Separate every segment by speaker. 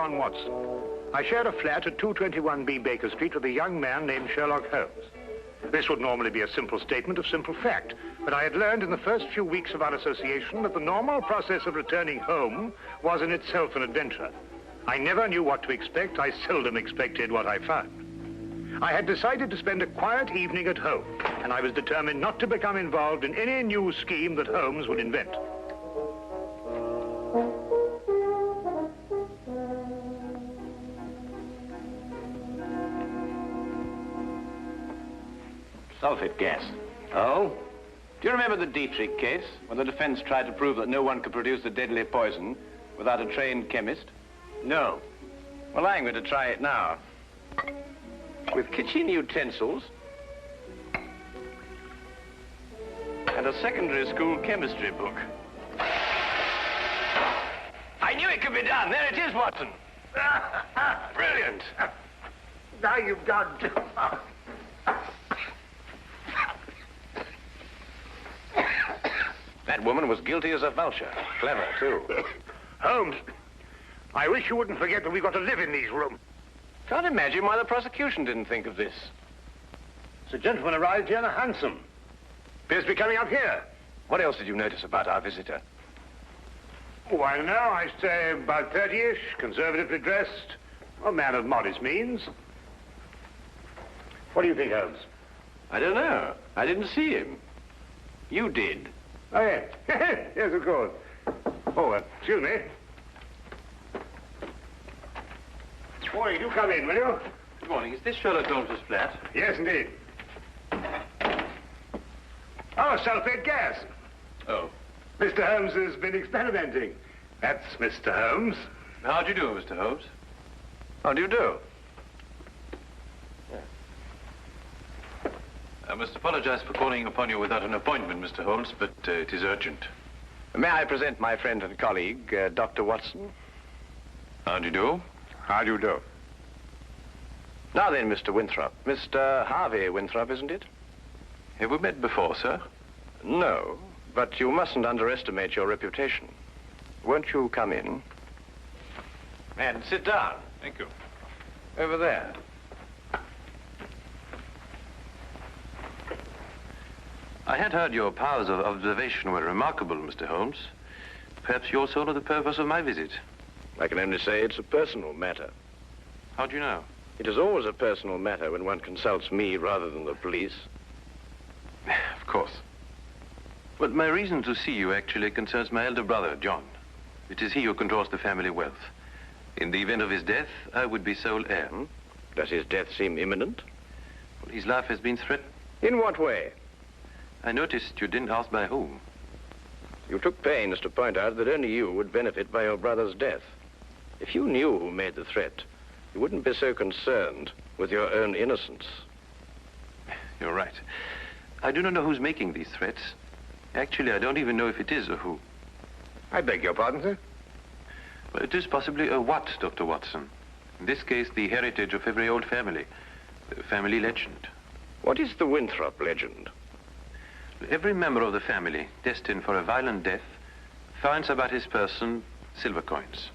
Speaker 1: John Watson. I shared a flat at 221B Baker Street with a young man named Sherlock Holmes. This would normally be a simple statement of simple fact, but I had learned in the first few weeks of our association that the normal process of returning home was in itself an adventure. I never knew what to expect. I seldom expected what I found. I had decided to spend a quiet evening at home, and I was determined not to become involved in any new scheme that Holmes would invent.
Speaker 2: Sulfate gas.
Speaker 3: Oh?
Speaker 2: Do you remember the Dietrich case, when the defense tried to prove that no one could produce the deadly poison without a trained chemist?
Speaker 3: No.
Speaker 2: Well, I'm going to try it now. With kitchen utensils and a secondary school chemistry book. I knew it could be done. There it is, Watson. Brilliant.
Speaker 1: Now you've gone too far.
Speaker 2: That woman was guilty as a vulture. Clever, too.
Speaker 1: Holmes, I wish you wouldn't forget that we've got to live in these rooms.
Speaker 2: Can't imagine why the prosecution didn't think of this.
Speaker 1: The gentleman arrived here in a hansom. Appears to be coming up here.
Speaker 2: What else did you notice about our visitor?
Speaker 1: Oh, I don't know. I'd say about 30-ish, conservatively dressed. A man of modest means. What do you think, Holmes?
Speaker 2: I don't know. I didn't see him. You did.
Speaker 1: Oh, yes. Yes, of course. Oh, excuse me. Morning, do come in, will you?
Speaker 3: Good morning. Is this Sherlock Holmes' flat?
Speaker 1: Yes, indeed. Oh, sulfate gas.
Speaker 3: Oh.
Speaker 1: Mr. Holmes has been experimenting. That's Mr. Holmes.
Speaker 3: How do you do, Mr. Holmes?
Speaker 2: How do you do?
Speaker 3: I must apologize for calling upon you without an appointment, Mr. Holmes, but it is urgent.
Speaker 2: May I present my friend and colleague, Dr. Watson?
Speaker 3: How do you do?
Speaker 1: How do you do?
Speaker 2: Now then, Mr. Winthrop. Mr. Harvey Winthrop, isn't it?
Speaker 3: Have we met before, sir?
Speaker 2: No, but you mustn't underestimate your reputation. Won't you come in? And sit down.
Speaker 3: Thank you.
Speaker 2: Over there.
Speaker 3: I had heard your powers of observation were remarkable, Mr. Holmes. Perhaps you also know the purpose of my visit.
Speaker 2: I can only say it's a personal matter.
Speaker 3: How do you know?
Speaker 2: It is always a personal matter when one consults me rather than the police.
Speaker 3: Of course. But my reason to see you actually concerns my elder brother, John. It is he who controls the family wealth. In the event of his death, I would be sole heir.
Speaker 2: Does his death seem imminent?
Speaker 3: Well, his life has been threatened.
Speaker 2: In what way?
Speaker 3: I noticed you didn't ask by whom.
Speaker 2: You took pains to point out that only you would benefit by your brother's death. If you knew who made the threat, you wouldn't be so concerned with your own innocence.
Speaker 3: You're right. I do not know who's making these threats. Actually, I don't even know if it is a who.
Speaker 1: I beg your pardon, sir?
Speaker 3: Well, it is possibly a what, Dr. Watson. In this case, the heritage of every old family. The family legend.
Speaker 2: What is the Winthrop legend?
Speaker 3: Every member of the family destined for a violent death finds about his person silver coins.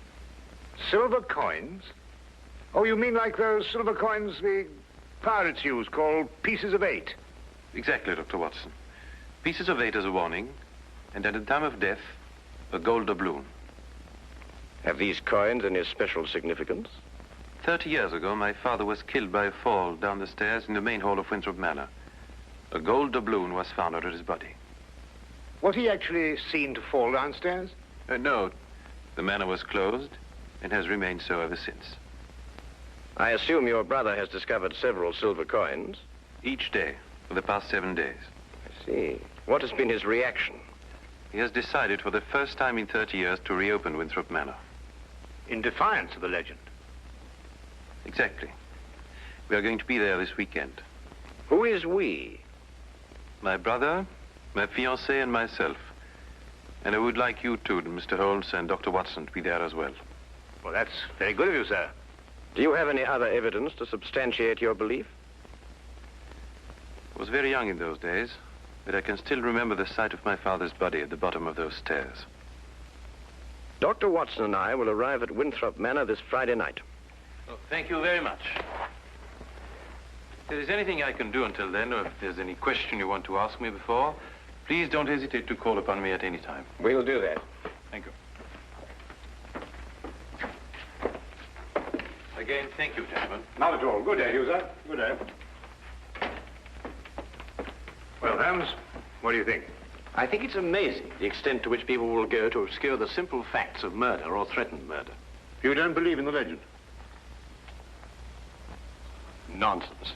Speaker 1: Silver coins? Oh, you mean like those silver coins the pirates use, called pieces of 8?
Speaker 3: Exactly, Dr. Watson. Pieces of 8 as a warning, and at the time of death, a gold doubloon.
Speaker 2: Have these coins any special significance?
Speaker 3: 30 years ago, my father was killed by a fall down the stairs in the main hall of Winthrop Manor. A gold doubloon was found under his body.
Speaker 1: Was he actually seen to fall downstairs?
Speaker 3: No. The manor was closed and has remained so ever since.
Speaker 2: I assume your brother has discovered several silver coins?
Speaker 3: Each day for the past 7 days.
Speaker 2: I see. What has been his reaction?
Speaker 3: He has decided for the first time in 30 years to reopen Winthrop Manor.
Speaker 1: In defiance of the legend?
Speaker 3: Exactly. We are going to be there this weekend.
Speaker 2: Who is we?
Speaker 3: My brother, my fiancée, and myself. And I would like you two, Mr. Holmes and Dr. Watson, to be there as well.
Speaker 1: Well, that's very good of you, sir.
Speaker 2: Do you have any other evidence to substantiate your belief?
Speaker 3: I was very young in those days, but I can still remember the sight of my father's body at the bottom of those stairs.
Speaker 2: Dr. Watson and I will arrive at Winthrop Manor this Friday night.
Speaker 3: Oh, thank you very much. If there is anything I can do until then, or if there's any question you want to ask me before, please don't hesitate to call upon me at any time.
Speaker 2: We'll do that.
Speaker 3: Thank you. Again, thank you, gentlemen.
Speaker 1: Not at all. Good day, Hugh, sir. Good day. Well, Holmes, what do you think?
Speaker 2: I think it's amazing the extent to which people will go to obscure the simple facts of murder or threatened murder.
Speaker 1: You don't believe in the legend?
Speaker 2: Nonsense.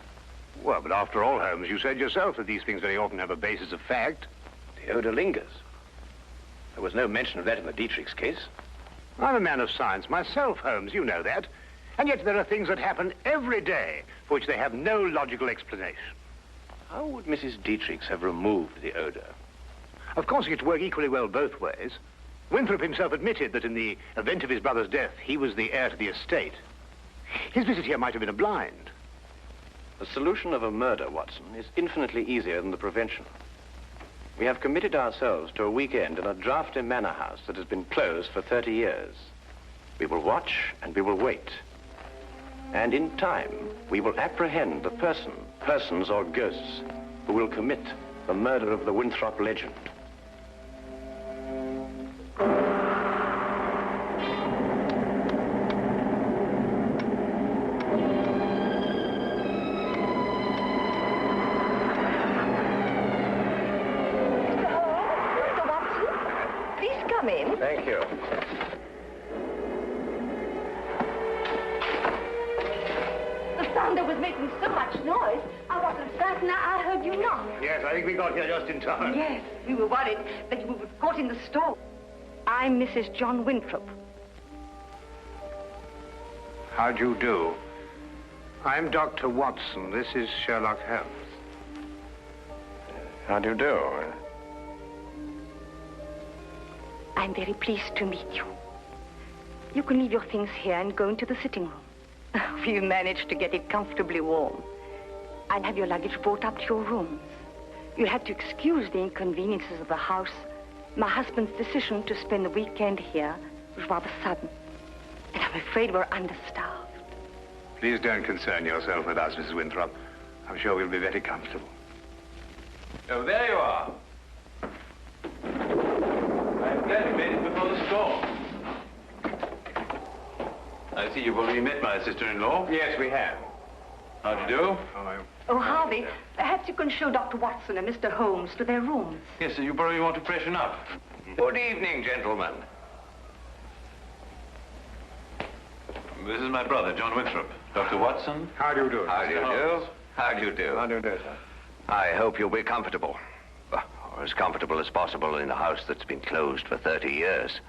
Speaker 1: Well, but after all, Holmes, you said yourself that these things very often have a basis of fact.
Speaker 2: The odor lingers. There was no mention of that in the Dietrich's case.
Speaker 1: I'm a man of science myself, Holmes, you know that. And yet there are things that happen every day for which they have no logical explanation.
Speaker 2: How would Mrs. Dietrich's have removed the odor?
Speaker 1: Of course, it could work equally well both ways. Winthrop himself admitted that in the event of his brother's death, he was the heir to the estate. His visit here might have been a blind.
Speaker 2: The solution of a murder, Watson, is infinitely easier than the prevention. We have committed ourselves to a weekend in a drafty manor house that has been closed for 30 years. We will watch and we will wait. And in time, we will apprehend the persons or ghosts who will commit the murder of the Winthrop legend. Thank you.
Speaker 4: The thunder was making so much noise, I wasn't certain I heard you knock.
Speaker 1: Yes, I think we got here just in time.
Speaker 4: Yes, we were worried that you were caught in the storm. I'm Mrs. John Winthrop.
Speaker 1: How do you do? I'm Dr. Watson. This is Sherlock Holmes.
Speaker 2: How do you do?
Speaker 4: I'm very pleased to meet you. You can leave your things here and go into the sitting room. We managed to get it comfortably warm. I'll have your luggage brought up to your rooms. You'll have to excuse the inconveniences of the house. My husband's decision to spend the weekend here was rather sudden. And I'm afraid we're understaffed.
Speaker 1: Please don't concern yourself with us, Mrs. Winthrop. I'm sure we'll be very comfortable.
Speaker 3: Oh, there you are. I'm glad you made it before the storm. I see you've already met my sister-in-law.
Speaker 2: Yes, we have.
Speaker 3: How do you do?
Speaker 4: Oh, Harvey, perhaps you can show Dr. Watson and Mr. Holmes to their rooms.
Speaker 3: Yes, you probably want to freshen up.
Speaker 2: Good evening, gentlemen.
Speaker 3: This is my brother, John Winthrop. Dr. Watson.
Speaker 1: How do you do?
Speaker 2: How do you do? How do you do?
Speaker 1: How do you do, sir?
Speaker 5: I hope you'll be comfortable. Or as comfortable as possible in a house that's been closed for 30 years.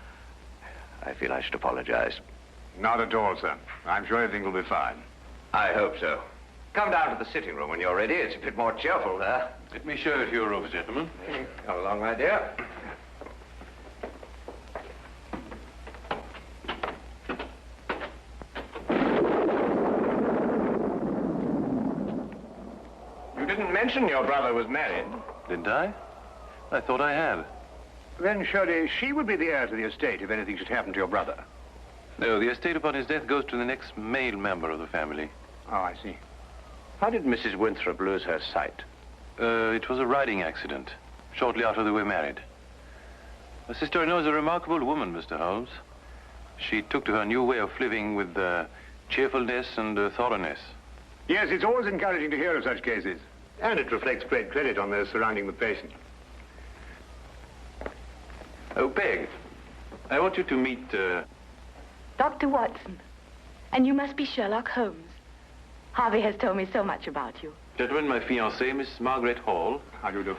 Speaker 5: I feel I should apologize.
Speaker 1: Not at all, sir. I'm sure everything will be fine.
Speaker 5: I hope so. Come down to the sitting room when you're ready. It's a bit more cheerful there.
Speaker 3: Let me show you to your rooms, gentlemen.
Speaker 5: Come along, my dear.
Speaker 2: You didn't mention your brother was married.
Speaker 3: Didn't I? I thought I had.
Speaker 1: Then surely she would be the heir to the estate if anything should happen to your brother.
Speaker 3: No, the estate upon his death goes to the next male member of the family.
Speaker 1: Oh, I see.
Speaker 2: How did Mrs. Winthrop lose her sight?
Speaker 3: It was a riding accident, shortly after they were married. My sister-in-law is a remarkable woman, Mr. Holmes. She took to her new way of living with cheerfulness and thoroughness.
Speaker 1: Yes, it's always encouraging to hear of such cases. And it reflects great credit on those surrounding the patient.
Speaker 3: Oh, Peg, I want you to meet...
Speaker 4: Dr. Watson. And you must be Sherlock Holmes. Harvey has told me so much about you.
Speaker 3: Gentlemen, my fiancée, Miss Margaret Hall.
Speaker 1: How do you do?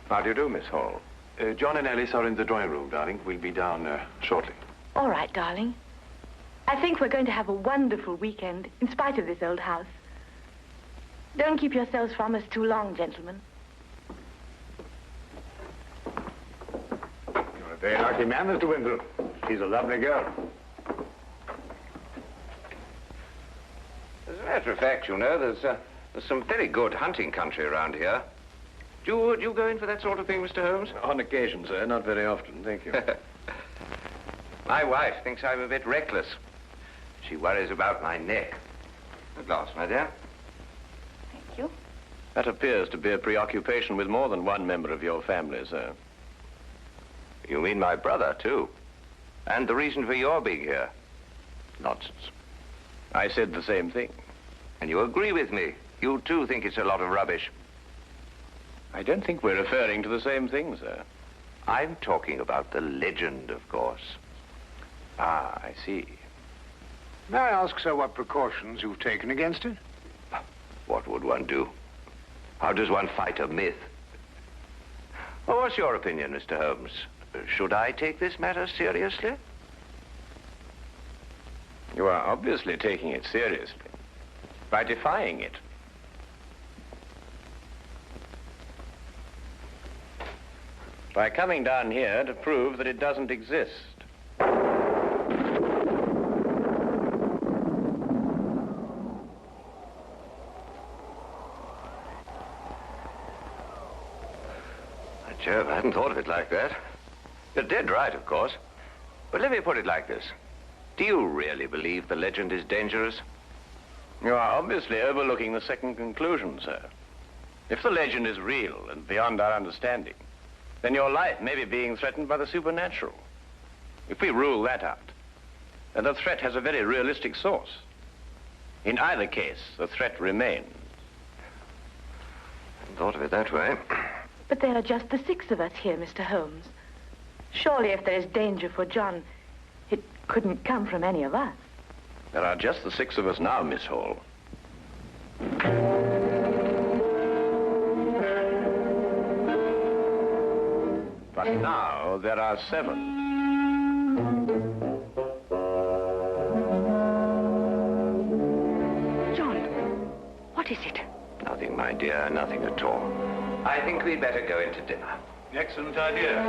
Speaker 2: How do you do, Miss Hall?
Speaker 3: John and Alice are in the drawing room, darling. We'll be down shortly.
Speaker 4: All right, darling. I think we're going to have a wonderful weekend, in spite of this old house. Don't keep yourselves from us too long, gentlemen.
Speaker 1: You're a very lucky man, Mr. Winthrop. She's a lovely girl.
Speaker 5: As a matter of fact, you know, there's some very good hunting country around here. Do you go in for that sort of thing, Mr. Holmes?
Speaker 2: On occasion, sir. Not very often, thank you.
Speaker 5: My wife thinks I'm a bit reckless. She worries about my neck. A glass, my dear.
Speaker 4: Thank you.
Speaker 2: That appears to be a preoccupation with more than one member of your family, sir.
Speaker 5: You mean my brother, too? And the reason for your being here? Nonsense.
Speaker 2: I said the same thing.
Speaker 5: And you agree with me? You, too, think it's a lot of rubbish?
Speaker 2: I don't think we're referring to the same thing, sir.
Speaker 5: I'm talking about the legend, of course.
Speaker 2: Ah, I see.
Speaker 1: May I ask, sir, what precautions you've taken against it?
Speaker 5: What would one do? How does one fight a myth? Well, what's your opinion, Mr. Holmes? Should I take this matter seriously?
Speaker 2: You are obviously taking it seriously by defying it. By coming down here to prove that it doesn't exist.
Speaker 5: Jove, I hadn't thought of it like that. You're dead right, of course. But let me put it like this. Do you really believe the legend is dangerous?
Speaker 2: You are obviously overlooking the second conclusion, sir. If the legend is real and beyond our understanding, then your life may be being threatened by the supernatural. If we rule that out, then the threat has a very realistic source. In either case, the threat remains.
Speaker 5: I hadn't thought of it that way.
Speaker 4: But there are just the 6 of us here, Mr. Holmes. Surely if there is danger for John, it couldn't come from any of us.
Speaker 2: There are just the 6 of us now, Miss Hall. But now there are 7.
Speaker 4: John, what is it?
Speaker 5: Nothing, my dear, nothing at all. I think we'd better go into dinner.
Speaker 3: Excellent idea.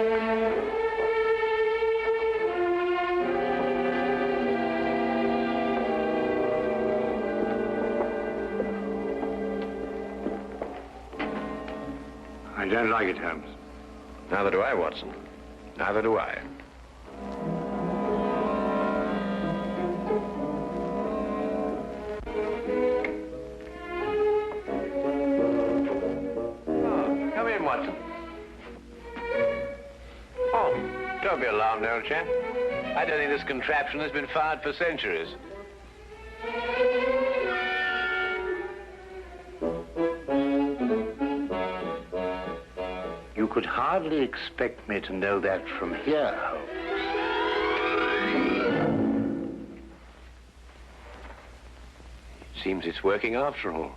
Speaker 1: I don't like it, Holmes.
Speaker 2: Neither do I, Watson. Neither do I. Oh, come in, Watson. Oh, don't be alarmed, old chap. I don't think this contraption has been fired for centuries.
Speaker 1: You could hardly expect me to know that from here, Holmes.
Speaker 2: Seems it's working after all.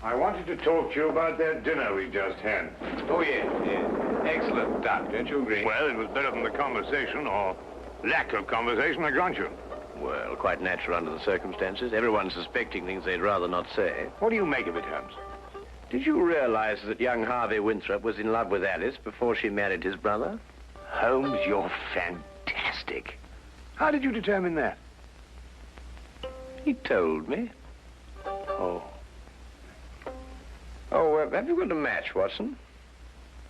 Speaker 1: I wanted to talk to you about that dinner we just had.
Speaker 2: Oh, yes, yes. Excellent, Doc. Don't you agree?
Speaker 1: Well, it was better than the conversation, or lack of conversation, I grant you.
Speaker 2: Well, quite natural under the circumstances. Everyone's suspecting things they'd rather not say.
Speaker 1: What do you make of it, Holmes?
Speaker 2: Did you realize that young Harvey Winthrop was in love with Alice before she married his brother?
Speaker 1: Holmes, you're fantastic. How did you determine that?
Speaker 2: He told me.
Speaker 1: Oh.
Speaker 2: Oh, have you got a match, Watson?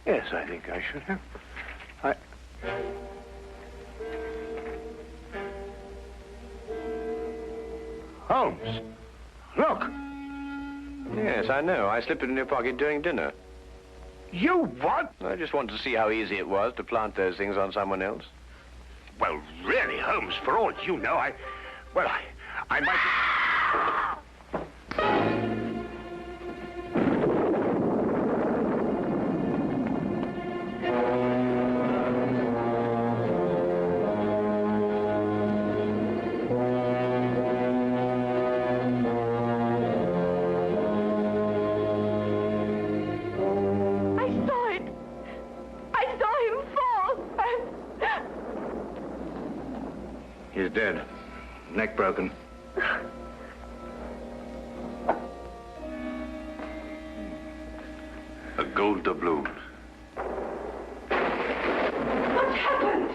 Speaker 1: Yes, I think I should have. Holmes, look.
Speaker 2: Yes, I know. I slipped it in your pocket during dinner.
Speaker 1: You what?
Speaker 2: I just wanted to see how easy it was to plant those things on someone else.
Speaker 1: Well, really, Holmes, for all you know, I might... He's dead. Neck broken.
Speaker 3: A gold doubloon.
Speaker 4: What's happened?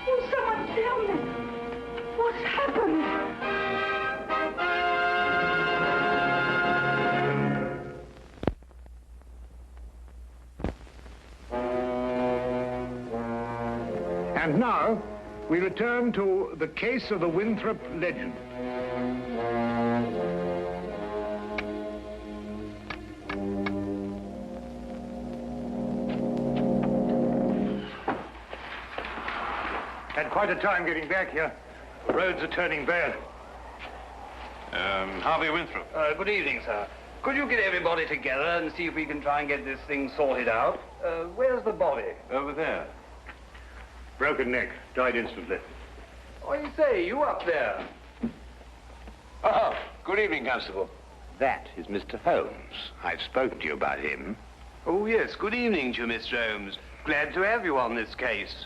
Speaker 4: Oh, someone tell me. What's happened?
Speaker 1: And now, we return to the case of the Winthrop legend. Had quite a time getting back here. The roads are turning bad.
Speaker 3: Harvey Winthrop.
Speaker 6: Good evening, sir. Could you get everybody together and see if we can try and get this thing sorted out? Where's the body?
Speaker 3: Over there.
Speaker 1: Broken neck. Died instantly.
Speaker 6: Oh, you say, you up there?
Speaker 5: Oh, good evening, Constable. That is Mr. Holmes. I've spoken to you about him.
Speaker 6: Oh, yes. Good evening to you, Mr. Holmes. Glad to have you on this case.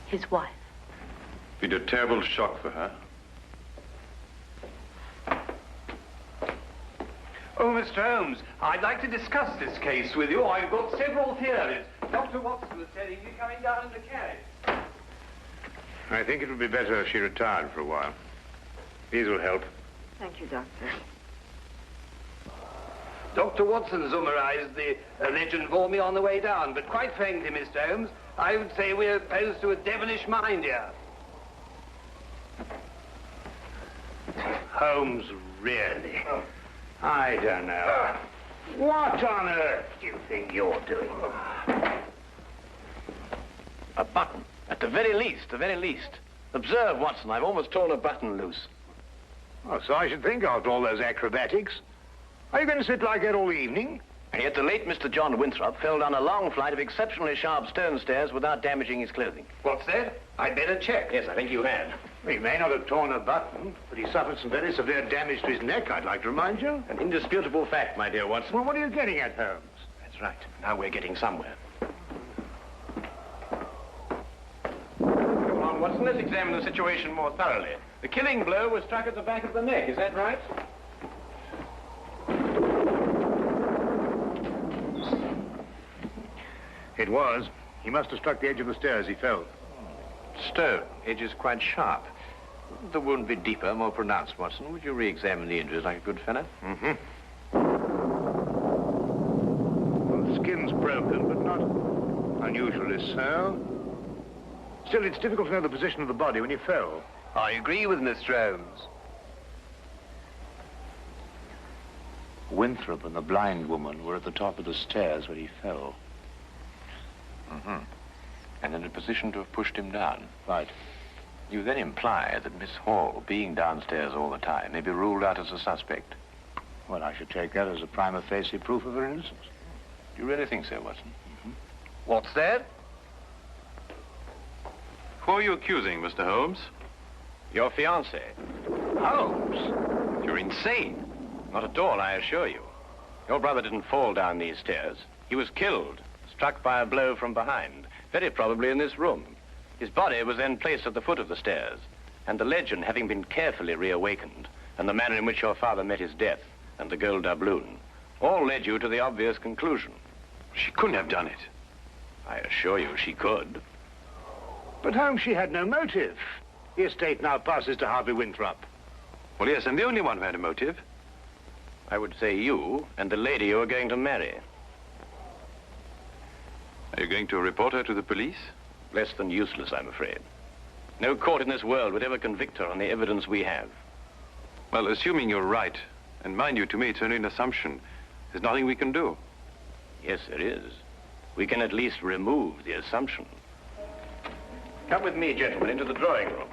Speaker 4: His wife.
Speaker 3: Been a terrible shock for her.
Speaker 6: Oh, Mr. Holmes, I'd like to discuss this case with you. I've got several theories. Dr. Watson was telling me coming down in the carriage.
Speaker 1: I think it would be better if she retired for a while. These will help.
Speaker 4: Thank you, Doctor.
Speaker 6: Dr. Watson summarized the legend for me on the way down, but quite frankly, Mr. Holmes, I would say we're opposed to a devilish mind here.
Speaker 1: Holmes, really? I don't know. What on earth do you think you're doing?
Speaker 2: A button. At the very least, the very least. Observe, Watson, I've almost torn a button loose.
Speaker 1: Oh, so I should think after all those acrobatics. Are you going to sit like that all evening?
Speaker 2: And yet the late Mr. John Winthrop fell down a long flight of exceptionally sharp stone stairs without damaging his clothing.
Speaker 6: What's that? I'd better check.
Speaker 2: Yes, I think you had.
Speaker 1: He may not have torn a button, but he suffered some very severe damage to his neck, I'd like to remind you.
Speaker 2: An indisputable fact, my dear Watson.
Speaker 1: Well, what are you getting at, Holmes?
Speaker 2: That's right. Now we're getting somewhere. Come on, Watson, let's examine the situation more thoroughly. The killing blow was struck at the back of the neck, is that right?
Speaker 1: It was. He must have struck the edge of the stairs. He fell.
Speaker 5: Stone. Edge is quite sharp. The wound be deeper, more pronounced, Watson. Would you re-examine the injuries like a good fellow?
Speaker 1: Mm-hmm. Well, the skin's broken, but not unusually so. Still, it's difficult to know the position of the body when he fell.
Speaker 6: I agree with Mr. Holmes.
Speaker 7: Winthrop and the blind woman were at the top of the stairs when he fell.
Speaker 3: Mm-hmm. And in a position to have pushed him down.
Speaker 7: Right.
Speaker 3: You then imply that Miss Hall, being downstairs all the time, may be ruled out as a suspect.
Speaker 7: Well, I should take that as a prima facie proof of her innocence.
Speaker 3: Do you really think so, Watson?
Speaker 6: What's that?
Speaker 3: Who are you accusing, Mr. Holmes?
Speaker 2: Your fiancé.
Speaker 3: Holmes? You're insane.
Speaker 2: Not at all, I assure you. Your brother didn't fall down these stairs. He was killed, struck by a blow from behind, very probably in this room. His body was then placed at the foot of the stairs, and the legend having been carefully reawakened, and the manner in which your father met his death, and the gold doubloon, all led you to the obvious conclusion.
Speaker 3: She couldn't have done it.
Speaker 2: I assure you she could.
Speaker 1: But Holmes, she had no motive. The estate now passes to Harvey Winthrop.
Speaker 3: Well, yes, I'm the only one who had a motive.
Speaker 2: I would say you and the lady you are going to marry.
Speaker 3: Are you going to report her to the police?
Speaker 2: Less than useless, I'm afraid. No court in this world would ever convict her on the evidence we have.
Speaker 3: Well, assuming you're right, and mind you, to me, it's only an assumption, there's nothing we can do.
Speaker 2: Yes, there is. We can at least remove the assumption. Come with me, gentlemen, into the drawing room.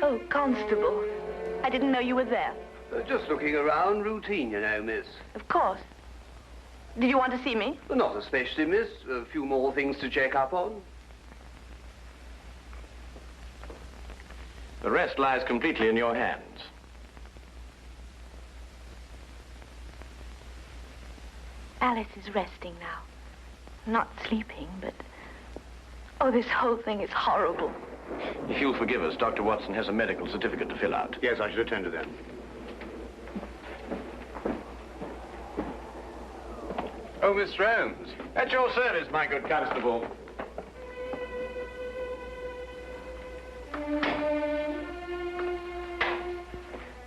Speaker 4: Oh, Constable. I didn't know you were there.
Speaker 6: Just looking around, routine, you know, miss.
Speaker 4: Of course. Did you want to see me?
Speaker 6: Not especially, miss. A few more things to check up on.
Speaker 2: The rest lies completely in your hands.
Speaker 4: Alice is resting now. Not sleeping, but... Oh, this whole thing is horrible.
Speaker 2: If you'll forgive us, Dr. Watson has a medical certificate to fill out.
Speaker 1: Yes, I should attend to that.
Speaker 2: Oh, Mr. Holmes. At your service, my good constable.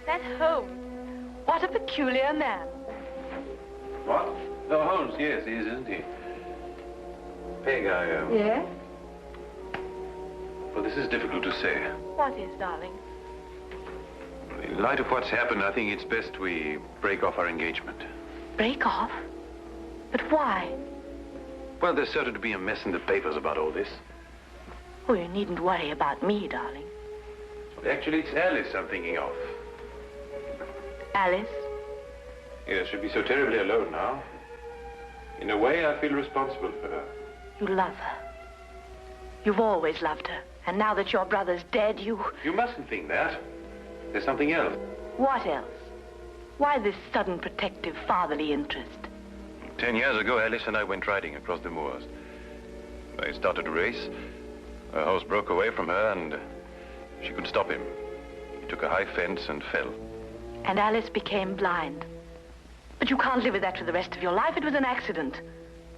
Speaker 4: That Holmes. What a peculiar man.
Speaker 3: What? Oh, Holmes, yes, he is, isn't he? Peg,
Speaker 4: Yes?
Speaker 3: Well, this is difficult to say.
Speaker 4: What is, darling?
Speaker 3: In light of what's happened, I think it's best we break off our engagement.
Speaker 4: Break off? But why?
Speaker 3: Well, there's certain to be a mess in the papers about all this.
Speaker 4: Oh, you needn't worry about me, darling.
Speaker 3: Well, actually, it's Alice I'm thinking of.
Speaker 4: Alice?
Speaker 3: Yes, she'll be so terribly alone now. In a way, I feel responsible for her.
Speaker 4: You love her. You've always loved her. And now that your brother's dead, you...
Speaker 3: You mustn't think that. There's something else.
Speaker 4: What else? Why this sudden protective fatherly interest?
Speaker 3: 10 years ago, Alice and I went riding across the moors. I started a race. Her horse broke away from her and she couldn't stop him. He took a high fence and fell.
Speaker 4: And Alice became blind. But you can't live with that for the rest of your life. It was an accident.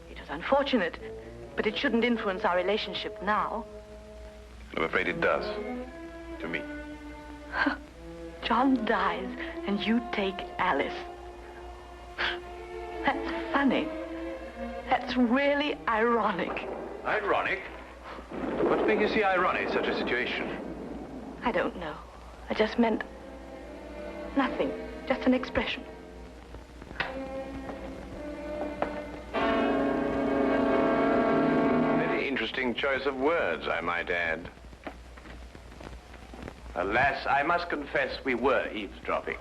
Speaker 4: It was unfortunate, but it shouldn't influence our relationship now.
Speaker 3: I'm afraid it does. To me.
Speaker 4: John dies and you take Alice. That's funny. That's really ironic.
Speaker 3: Ironic? What makes you see ironic in such a situation?
Speaker 4: I don't know. I just meant nothing. Just an expression.
Speaker 2: Very interesting choice of words, I might add. Alas, I must confess we were eavesdropping.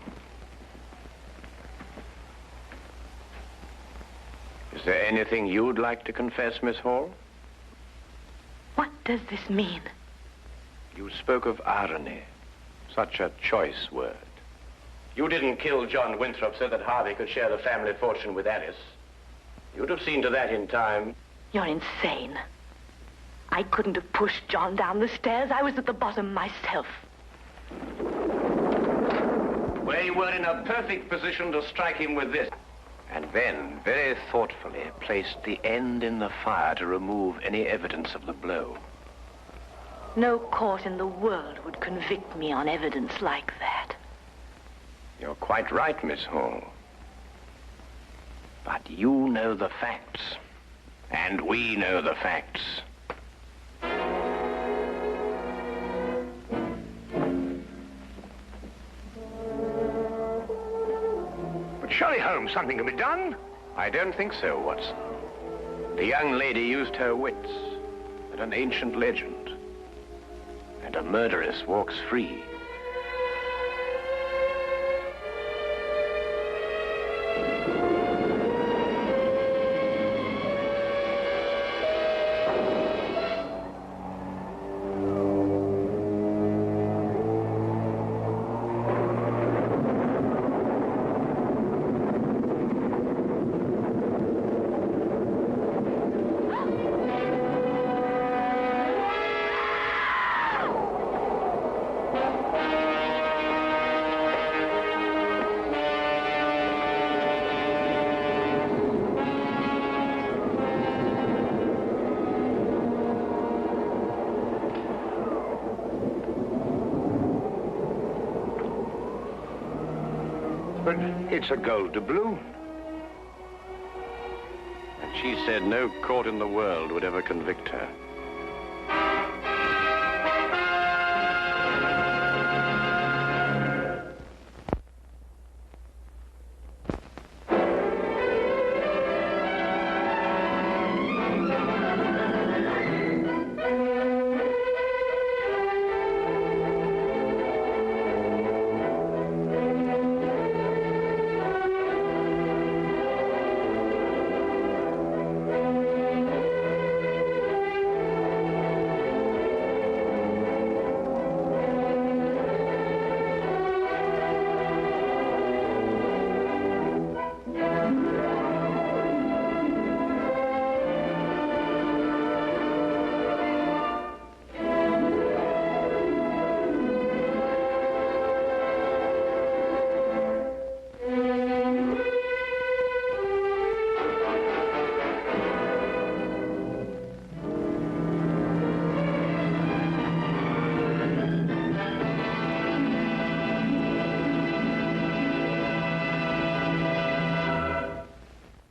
Speaker 2: Is there anything you'd like to confess, Miss Hall?
Speaker 4: What does this mean?
Speaker 2: You spoke of irony. Such a choice word. You didn't kill John Winthrop so that Harvey could share the family fortune with Alice. You'd have seen to that in time.
Speaker 4: You're insane. I couldn't have pushed John down the stairs. I was at the bottom myself.
Speaker 2: Well, you were in a perfect position to strike him with this. And then, very thoughtfully, placed the end in the fire to remove any evidence of the blow.
Speaker 4: No court in the world would convict me on evidence like that.
Speaker 2: You're quite right, Miss Hall. But you know the facts. And we know the facts.
Speaker 1: But surely, Holmes, something can be done.
Speaker 2: I don't think so, Watson. The young lady used her wits, and an ancient legend. And a murderess walks free.
Speaker 1: But it's a gold doubloon.
Speaker 2: And she said no court in the world would ever convict her.